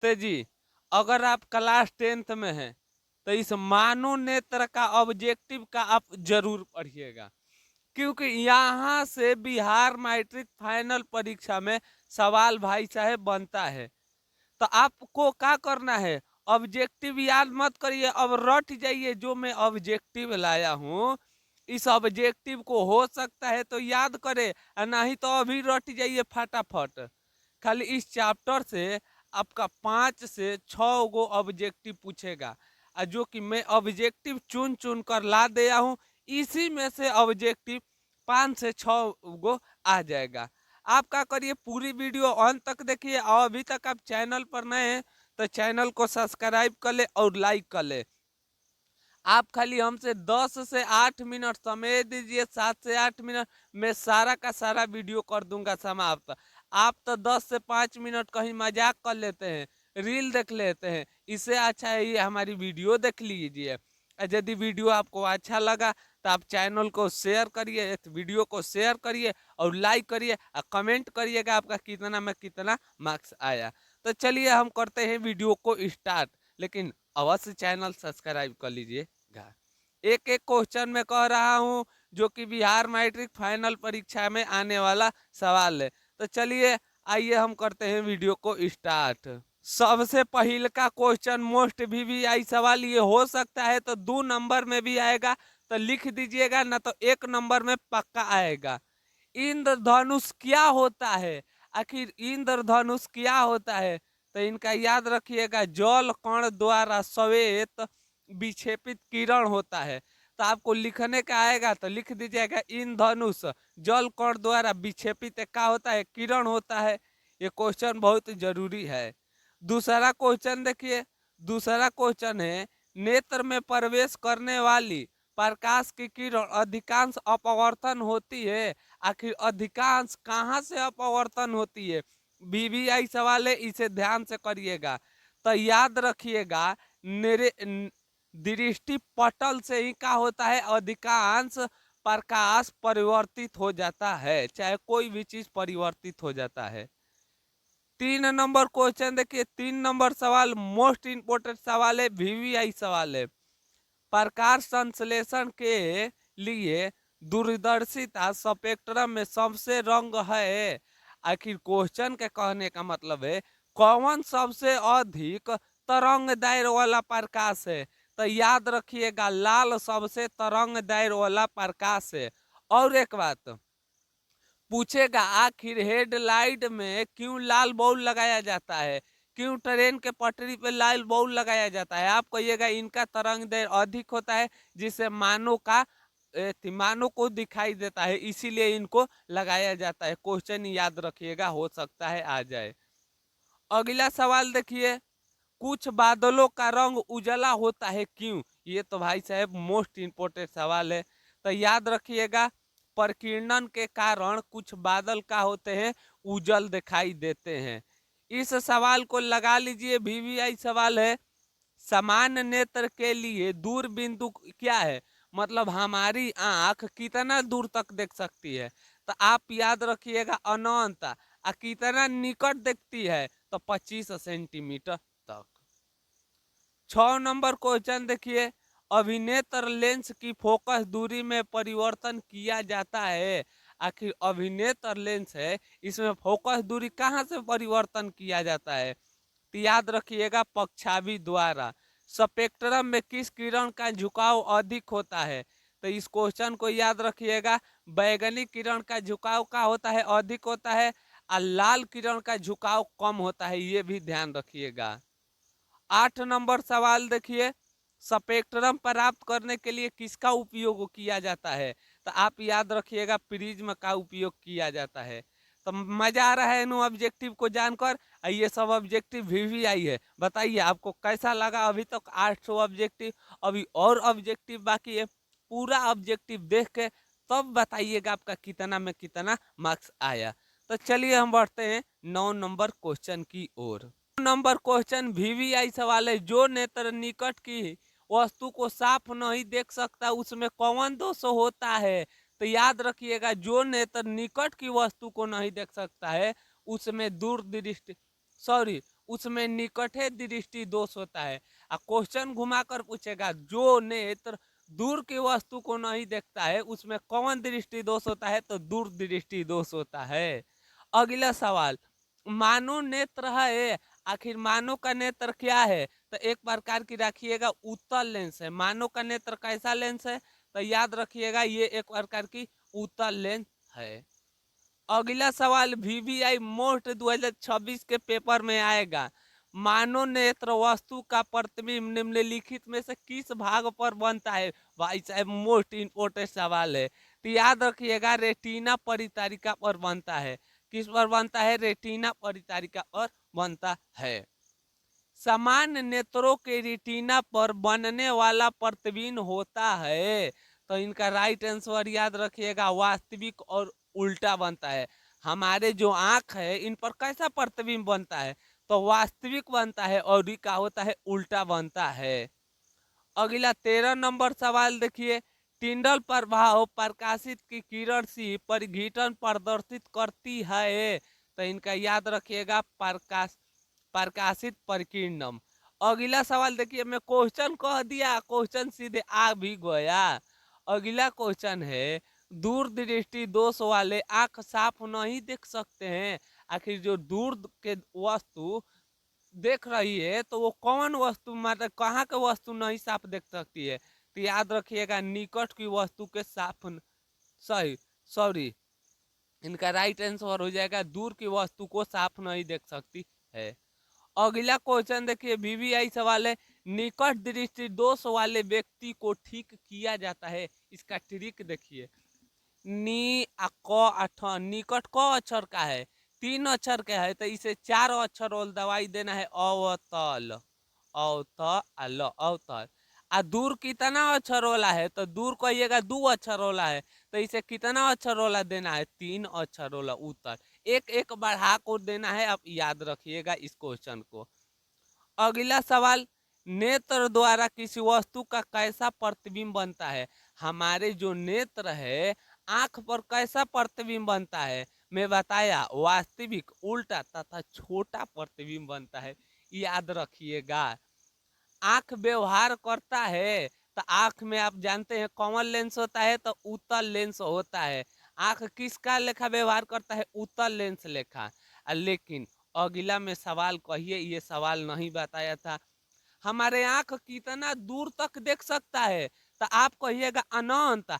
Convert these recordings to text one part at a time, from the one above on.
तो जी अगर आप क्लास 10th में हैं तो इस मानव नेत्र का ऑब्जेक्टिव का आप जरूर पढ़िएगा, क्योंकि यहाँ से बिहार मैट्रिक फाइनल परीक्षा में सवाल भाई साहब बनता है। तो आपको क्या करना है, ऑब्जेक्टिव याद मत करिए, अब रट जाइए जो मैं ऑब्जेक्टिव लाया हूँ। इस ऑब्जेक्टिव को हो सकता है तो याद करे, नहीं तो अभी रट जाइए फटाफट। खाली इस चैप्टर से आपका 5 से 6 गो ऑब्जेक्टिव पूछेगा, और जो कि मैं ऑब्जेक्टिव चुन चुन कर ला दिया हूँ, इसी में से ऑब्जेक्टिव 5 से 6 गो आ जाएगा। आप क्या करिए, पूरी वीडियो अंत तक देखिए, और अभी तक आप चैनल पर नए हैं तो चैनल को सब्सक्राइब कर ले और लाइक कर ले। आप खाली हमसे 10 से 8 मिनट समय दीजिए, 7 से 8 मिनट में सारा का सारा वीडियो कर दूंगा समाप्त। आप तो 10 से 5 मिनट कहीं मजाक कर लेते हैं, रील देख लेते हैं, इससे अच्छा है ये हमारी वीडियो देख लीजिए। यदि वीडियो आपको अच्छा लगा तो आप चैनल को शेयर करिए, वीडियो को शेयर करिए और लाइक करिए और कमेंट करिएगा आपका कितना में कितना मार्क्स आया। तो चलिए हम करते हैं वीडियो को स्टार्ट, लेकिन अवश्य चैनल सब्सक्राइब कर लीजिएगा। एक एक क्वेश्चन में कह रहा हूं जो कि बिहार मैट्रिक फाइनल परीक्षा में आने वाला सवाल है। तो चलिए आइए हम करते हैं वीडियो को स्टार्ट। सबसे पहले का क्वेश्चन मोस्ट वीवीआई सवाल, ये हो सकता है तो 2 नंबर में भी आएगा तो लिख दीजिएगा, ना तो 1 नंबर में पक्का आएगा। इंद्रधनुष क्या होता है? आखिर इंद्रधनुष क्या होता है? तो इनका याद रखिएगा, जल कण द्वारा श्वेत विक्षेपित किरण होता है। तो आपको लिखने का आएगा तो लिख दीजिएगा इंद्रधनुष जल कण द्वारा विक्षेपित क्या होता है? किरण होता है। ये क्वेश्चन बहुत जरूरी है। दूसरा क्वेश्चन देखिए, दूसरा क्वेश्चन है, नेत्र में प्रवेश करने वाली प्रकाश की किरण अधिकांश अपवर्तन होती है, आखिर अधिकांश कहाँ से अपवर्तन होती है? वीवीआई सवाल है, इसे ध्यान से करिएगा। तो याद रखिएगा, मेरे दृष्टि पटल से ही क्या होता है? अधिकांश प्रकाश परिवर्तित हो जाता है, चाहे कोई भी चीज परिवर्तित हो जाता है। 3 नंबर क्वेश्चन देखिए, 3 नंबर सवाल मोस्ट इंपोर्टेंट सवाल है, वीवीआई सवाल है। प्रकाश संश्लेषण के लिए दूरदर्शिता स्पेक्ट्रम में सबसे रंग है। आखिर क्वेश्चन के कहने का मतलब है कौन सबसे अधिक तरंग दैर्घ्य वाला प्रकाश है? तो याद रखिएगा, लाल सबसे तरंग दैर्घ्य वाला प्रकाश है। और एक बात पूछेगा, आखिर हेडलाइट में क्यों लाल बॉल लगाया जाता है? क्यों ट्रेन के पटरी पे लाल बॉल लगाया जाता है? आप कहिएगा इनका तरंग दैर्घ्य अधिक होता है, जिससे मानव का मानव को दिखाई देता है, इसीलिए इनको लगाया जाता है। क्वेश्चन याद रखिएगा, हो सकता है आ जाए। अगला सवाल देखिए, कुछ बादलों का रंग उजला होता है क्यों? ये तो भाई साहब मोस्ट इंपोर्टेंट सवाल है। तो याद रखिएगा, प्रकीर्णन के कारण कुछ बादल का होते हैं, उजल दिखाई देते हैं। इस सवाल को लगा लीजिए, वीवीआई सवाल है। समान नेत्र के लिए दूर बिंदु क्या है? मतलब हमारी आंख कितना दूर तक देख सकती है? तो आप याद रखिएगा अनंत। कितना निकट देखती है? तो 25 सेंटीमीटर तक। 6 नंबर क्वेश्चन देखिए, अभिनेत्र लेंस की फोकस दूरी में परिवर्तन किया जाता है। आखिर अभिनेत्र लेंस है, इसमें फोकस दूरी कहाँ से परिवर्तन किया जाता है? तो याद रखिएगा, पक्षावी द्वारा। स्पेक्ट्रम में किस किरण का झुकाव अधिक होता है? तो इस क्वेश्चन को याद रखिएगा, बैगनी किरण का झुकाव का होता है? अधिक होता है। और लाल किरण का झुकाव कम होता है, ये भी ध्यान रखिएगा। 8 नंबर सवाल देखिए, स्पेक्ट्रम प्राप्त करने के लिए किसका उपयोग किया जाता है? तो आप याद रखिएगा, प्रिज्म का उपयोग किया जाता है। तो मजा आ रहा है इन ऑब्जेक्टिव को जानकर। ये सब ऑब्जेक्टिव वीवीआई है। बताइए आपको कैसा लगा? अभी तक 800 ऑब्जेक्टिव, अभी और ऑब्जेक्टिव बाकी है। पूरा ऑब्जेक्टिव देख के तब बताइएगा आपका कितना में कितना मार्क्स आया। तो चलिए हम बढ़ते हैं 9 नंबर क्वेश्चन की ओर। नंबर क्वेश्चन वीवीआई सवाल है, जो नेत्र निकट की वस्तु को साफ नहीं देख सकता उसमें कौन दोष होता है? तो याद रखिएगा, जो नेत्र निकट की वस्तु को नहीं देख सकता है उसमें दूरदृष्टि, सॉरी, उसमें निकटे दृष्टि दोष होता है। क्वेश्चन घुमाकर पूछेगा जो नेत्र दूर की वस्तु को नहीं देखता है उसमें कौन दृष्टि दोष होता है, तो दूर दृष्टि दोष होता है। अगला सवाल, मानव नेत्र है, आखिर मानव का नेत्र क्या है, तो एक प्रकार की रखिएगा उत्तल लेंस है। मानव का नेत्र कैसा लेंस है, तो याद रखिएगा ये एक प्रकार की उत्तल लेंस है। अगला सवाल वीवीआई मोस्ट 2026 के पेपर में आएगा। मानव नेत्र वस्तु का प्रतिबिंब निम्नलिखित में से किस भाग पर बनता है। भाई साहब मोस्ट इंपोर्टेंट सवाल है, तो याद रखिएगा रेटिना परितारिका पर बनता है। किस पर बनता है, रेटिना परितारिका पर बनता है। सामान्य नेत्रों के रेटिना पर बनने वाला प्रतिबिंब होता है, तो इनका राइट आंसर याद रखिएगा वास्तविक और उल्टा बनता है। हमारे जो आंख है इन पर कैसा प्रतिबिंब बनता है, तो वास्तविक बनता है, और ये क्या होता है, उल्टा बनता है। अगला 13 नंबर सवाल देखिए, टिंडल प्रभाव प्रकाशित की किरण से परिघटन प्रदर्शित करती है, तो इनका याद रखिएगा प्रकाशित परिकीर्णम। अगला सवाल देखिए, मैं क्वेश्चन कह दिया, क्वेश्चन सीधे आ भी गया। अगला क्वेश्चन है, दूर दृष्टि दोष वाले आंख साफ नहीं देख सकते हैं, आखिर जो दूर के वस्तु देख रही है तो वो कौन वस्तु, मतलब कहाँ के वस्तु नहीं साफ देख सकती है, तो याद रखिएगा निकट की वस्तु के साफ सही सॉरी इनका राइट आंसर हो जाएगा दूर की वस्तु को साफ नहीं देख सकती है। अगला क्वेश्चन देखिए, वीवीआई सवाल है, निकट दृष्टि दोष वाले व्यक्ति को ठीक किया जाता है, इसका ट्रिक देखिए। नी आ क आ ठ, निकट क अक्षर का है, 3 अक्षर का है, तो इसे 4 अक्षर और दवाई देना है अवतल, अवतल अवतल। आ दूर कितना अक्षर वाला है, तो दूर कहिएगा 2 अक्षर वाला है, तो इसे कितना अक्षर वाला देना है, 3 अक्षर वाला उत्तर। एक एक बढ़ा को देना है, आप याद रखिएगा इस क्वेश्चन को। अगला सवाल, नेत्र द्वारा किसी वस्तु का कैसा प्रतिबिंब बनता है। हमारे जो नेत्र है आंख पर कैसा प्रतिबिंब बनता है, मैं बताया वास्तविक, उल्टा तथा छोटा प्रतिबिंब बनता है, याद रखिएगा। आंख व्यवहार करता है, तो आंख में आप जानते हैं कॉमन लेंस होता है, तो उत्तल लेंस होता है। आंख किसका लेखा व्यवहार करता है, उत्तल लेंस लेखा। लेकिन अगला में सवाल कहिए, ये सवाल नहीं बताया था, हमारे आंख कितना दूर तक देख सकता है, तो आप कहिएगा अनंत।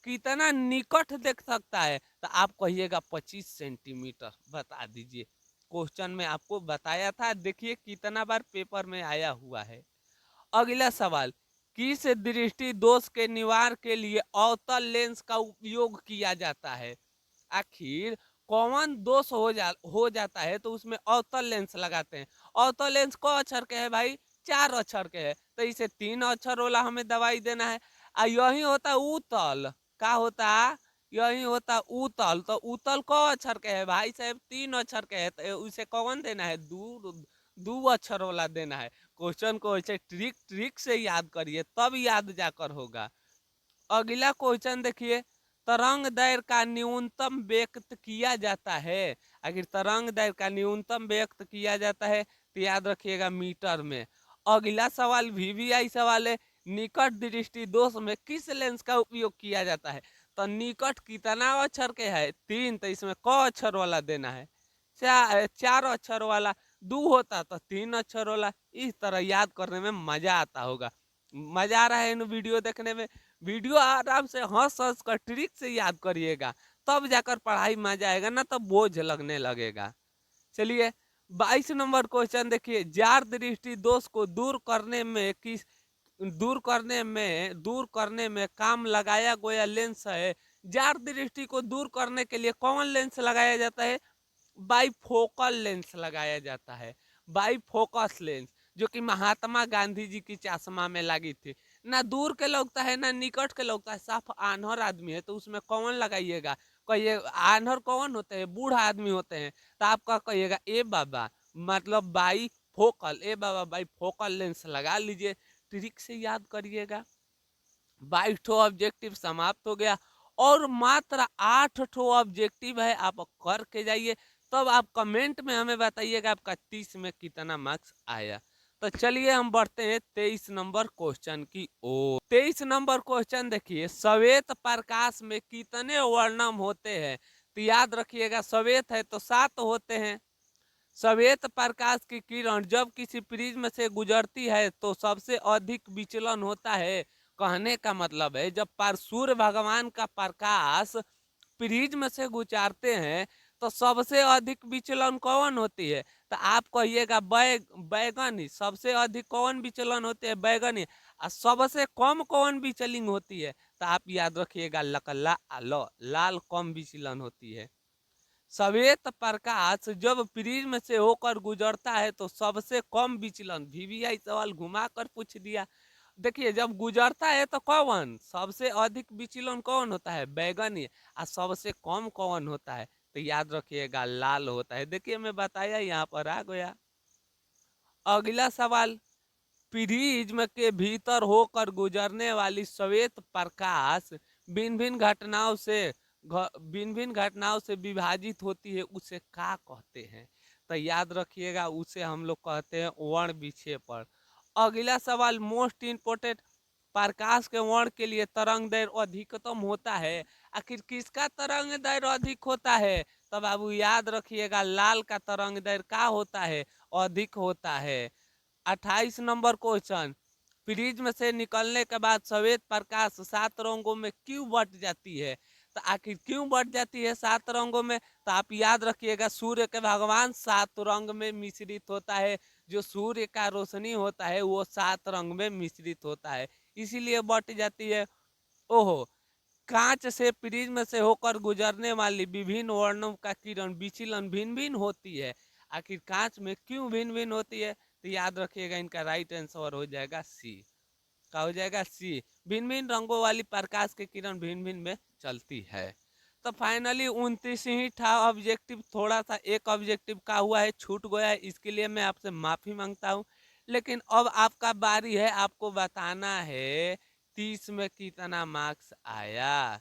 कितना निकट देख सकता है, तो आप कहिएगा 25 सेंटीमीटर। बता दीजिए, क्वेश्चन में आपको बताया था, देखिए कितना बार पेपर में आया हुआ है। अगला सवाल, किस दृष्टि दोष के निवारण के लिए अवतल लेंस का उपयोग किया जाता है। आखिर कौन दोष हो जाता है तो उसमें अवतल लेंस लगाते हैं। अवतल लेंस को अक्षर के है भाई, 4 अक्षर के है, तो इसे 3 अक्षर वाला हमें दवाई देना है। यही होता उतल, का होता, यही होता उतल, तो उतल को अक्षर के है भाई साहब, 3 अक्षर के है, तो उसे कौन देना है, 2 अक्षर वाला देना है। क्वेश्चन को ऐसे ट्रिक ट्रिक से याद करिए, तब याद जाकर होगा। अगला क्वेश्चन देखिए, तरंग दैर्घ्य का न्यूनतम व्यक्त किया जाता है। अगर तरंग दैर्घ्य का न्यूनतम व्यक्त किया जाता है तो याद रखिएगा मीटर में। अगला सवाल वीवीआई सवाल है, निकट दृष्टि दोष में किस लेंस का उपयोग किया जाता है। तो निकट कितना अक्षर के है, 3, तो इसमें क अक्षर वाला देना है। 4 अक्षर वाला 2 होता तो 3 अक्षर वाला। इस तरह याद करने में मजा आता होगा। मजा आ रहा है इन वीडियो देखने में, वीडियो आराम से हंस हंस कर ट्रिक से याद करिएगा, तब जाकर पढ़ाई मजा आएगा, ना तो बोझ लगने लगेगा। चलिए 22 नंबर क्वेश्चन देखिए, जार दृष्टि दोष को दूर करने में काम लगाया गया लेंस है। जार दृष्टि को दूर करने के लिए कौन लेंस लगाया जाता है, बाईफोकल लेंस लगाया जाता है। बाईफोकस लेंस, जो कि महात्मा गांधी जी की चश्मा में लगी थी। ना दूर के लगता है ना निकट के लगता है, साफ आन्हर आदमी है तो उसमें कौन लगाइएगा, कहिए आन्हर कौन होते हैं, बूढ़ा आदमी होते हैं, तो आपका कहिएगा ए बाबा, मतलब by focal, A Baba by focal lens लगा लीजिए। ट्रिक से याद करिएगा। 22 ठो ऑब्जेक्टिव समाप्त हो गया और मात्र 8 ठो ऑब्जेक्टिव है, आप करके जाइए तब आप कमेंट में हमें बताइएगा आपका 30 में कितना मार्क्स आया। तो चलिए हम बढ़ते हैं 23 नंबर क्वेश्चन की ओर। 23 नंबर क्वेश्चन देखिए, श्वेत प्रकाश में कितने वर्णम होते हैं? तो याद रखिएगा, श्वेत है तो 7 होते हैं। श्वेत प्रकाश की किरण जब किसी प्रिज्म से गुजरती है तो सबसे अधिक विचलन होता है। कहने का मतलब है, जब सूर्य भगवान का प्रकाश प्रिज्म से गुजारते हैं तो सबसे अधिक विचलन कौन होती है? तो आप कहिएगा बैगन ही सबसे अधिक कौन विचलन होते हैं? बैगन ही। और सबसे कम कौन विचलन होती है? तो आप याद रखिएगा लकला लाल कम विचलन होती है। श्वेत प्रकाश जब प्रिज्म से होकर गुजरता है तो सबसे कम विचलन, वीवीआई सवाल घुमा कर पूछ दिया। देखिए, जब गुजरता है तो कौन सबसे अधिक विचलन कौन होता है? बैगनी। और सबसे कम कौन होता है? तो याद रखिएगा लाल होता है। देखिए मैं बताया, यहाँ पर आ गया। अगला सवाल, प्रिज्म के भीतर होकर गुजरने वाली श्वेत प्रकाश भिन्न भिन्न घटनाओं से विभाजित होती है, उसे क्या कहते हैं? तो याद रखिएगा, उसे हम लोग कहते हैं वर्ण विक्षेपण। अगला सवाल, मोस्ट इंपोर्टेंट, प्रकाश के वर्ण के लिए तरंग दैर्घ्य अधिकतम होता है। आखिर किसका तरंग दैर्घ्य अधिक होता है? तब बाबू याद रखिएगा लाल का तरंग दैर्घ्य क्या होता है? अधिक होता है। 28 नंबर क्वेश्चन, प्रिज्म से निकलने के बाद श्वेत प्रकाश 7 रंगों में क्यों बट जाती है? तो आखिर क्यों बट जाती है 7 रंगों में? तो आप याद रखिएगा, सूर्य के भगवान 7 रंग में मिश्रित होता है। जो सूर्य का रोशनी होता है वो 7 रंग में मिश्रित होता है, इसीलिए बट जाती है। ओहो, कांच से प्रिज्म से होकर गुजरने वाली विभिन्न वर्णों का किरण विचलन भिन्न भिन्न होती है। आखिर कांच में क्यों भिन्न भिन्न होती है? तो याद रखिएगा, इनका राइट आंसर हो जाएगा सी। क्या हो जाएगा? सी। भिन्न भिन्न रंगों वाली प्रकाश की किरण भिन्न भिन्न में चलती है। तो फाइनली 29 ही था ऑब्जेक्टिव। थोड़ा सा एक ऑब्जेक्टिव का हुआ है, छूट गया है, इसके लिए मैं आपसे माफी मांगता हूँ। लेकिन अब आपका बारी है, आपको बताना है 30 में कितना मार्क्स आया।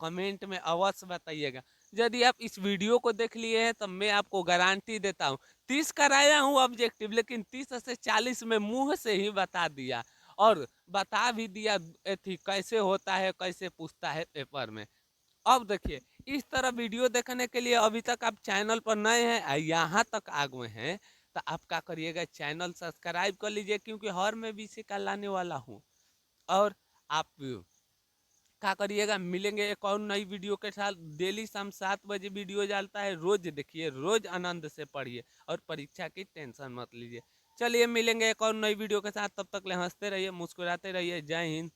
कमेंट में अवश्य बताइएगा। यदि आप इस वीडियो को देख लिए हैं तो मैं आपको गारंटी देता हूँ 30 कराया हूँ ऑब्जेक्टिव, लेकिन 30 से 40 में मुंह से ही बता दिया, और बता भी दिया थी कैसे होता है, कैसे पूछता है पेपर में। अब देखिए, इस तरह वीडियो देखने के लिए अभी तक आप चैनल पर नए हैं, यहाँ तक आ गए हैं, तो आप क्या करिएगा, चैनल सब्सक्राइब कर लीजिए, क्योंकि हर मैं भी इसे लाने वाला हूँ। और आप क्या करिएगा, मिलेंगे एक और नई वीडियो के साथ। डेली शाम 7 बजे वीडियो डालता है, रोज देखिए, रोज आनंद से पढ़िए और परीक्षा की टेंशन मत लीजिए। चलिए मिलेंगे एक और नई वीडियो के साथ, तब तक ले हंसते रहिए, मुस्कुराते रहिए। जय हिंद।